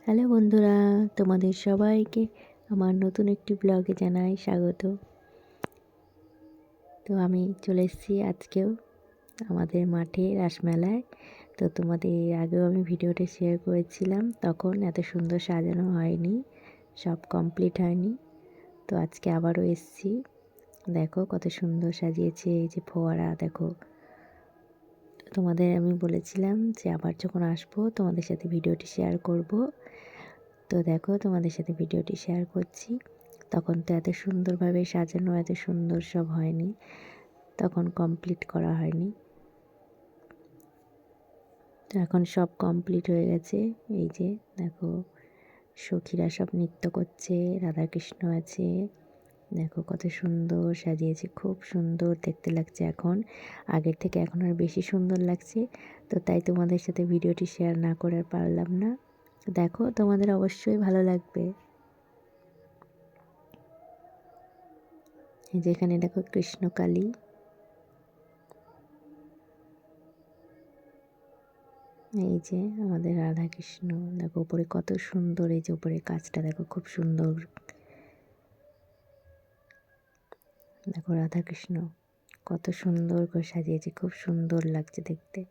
Hello বন্ধুরা, তোমাদের সবাইকে আমার নতুন একটি ব্লগে জানাই স্বাগত। তো আমি চলে এসেছি আজকেও আমাদের মাঠে রাসমেলায়। তো তোমাদের এর আগেও আমি ভিডিওটা শেয়ার করেছিলাম, তখন এত সুন্দর সাজানো হয়নি, সব কমপ্লিট হয়নি। তো আজকে আবারও এসেছি, দেখো কত সুন্দর সাজিয়েছে, এই যে ফোয়ারা দেখো। তোমাদের আমি বলেছিলাম যে আবার যখন আসবো তোমাদের সাথে ভিডিওটি শেয়ার করব। তো দেখো তোমাদের সাথে ভিডিওটি শেয়ার করছি। তখন তো এত সুন্দরভাবে সাজানো, এত সুন্দর সব হয়নি, তখন কমপ্লিট করা হয়নি। তো এখন সব কমপ্লিট হয়ে গেছে। এই যে দেখো সখীরা সব নৃত্য করছে, রাধাকৃষ্ণ আছে, দেখো কত সুন্দর সাজিয়েছে, খুব সুন্দর দেখতে লাগছে। এখন আগের থেকে এখন আর বেশি সুন্দর লাগছে। তো তাই তোমাদের সাথে ভিডিওটি শেয়ার না করে পারলাম না। দেখো তোমাদের অবশ্যই ভালো লাগবে। এই যে এখানে দেখো কৃষ্ণকালী, এই যে আমাদের রাধাকৃষ্ণ, দেখো উপরে কত সুন্দর, এই যে উপরে কাজটা দেখো খুব সুন্দর, দেখো রাধাকৃষ্ণ কত সুন্দর করে সাজিয়েছে, খুব সুন্দর লাগছে দেখতে।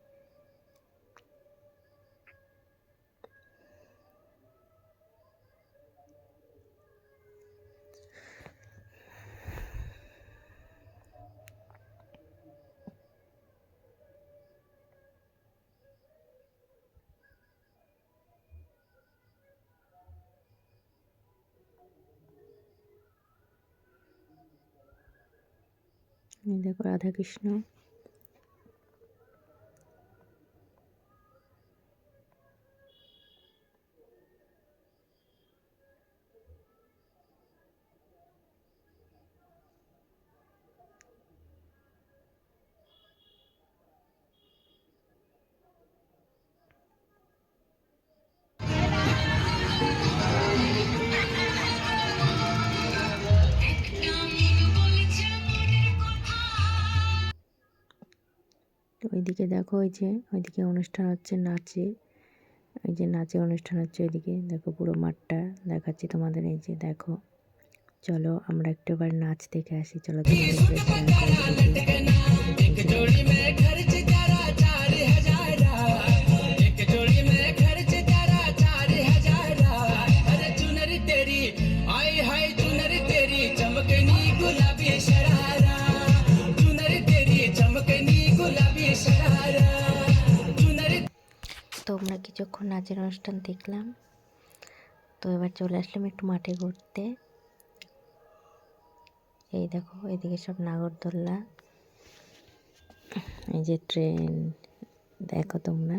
এই দেখো রাধাকৃষ্ণ, ওইদিকে দেখো, ওই যে ওইদিকে অনুষ্ঠান হচ্ছে নাচে, ওই যে নাচের অনুষ্ঠান হচ্ছে ওইদিকে দেখো, পুরো মাঠটা দেখাচ্ছি তোমাদের। এই যে দেখো, চলো আমরা একটুবার নাচ দেখে আসি, চলো তোমাদের সাথে শেয়ার করে দিই। তো আমরা কিছুক্ষণ নাচের অনুষ্ঠান দেখলাম, তো এবার চলে আসলাম একটু মাঠে ঘুরতে। এই দেখো এদিকে সব নাগরদোল্লা, এই যে ট্রেন, দেখো তোমরা।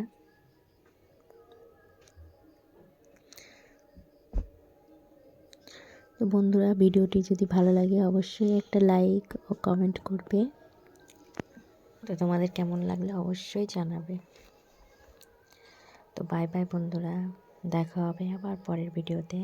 তো বন্ধুরা, ভিডিওটি যদি ভালো লাগে অবশ্যই একটা লাইক ও কমেন্ট করবে। তো তোমাদের কেমন লাগলো অবশ্যই জানাবে। তো বাই বাই বন্ধুরা, দেখা হবে আবার পরের ভিডিওতে।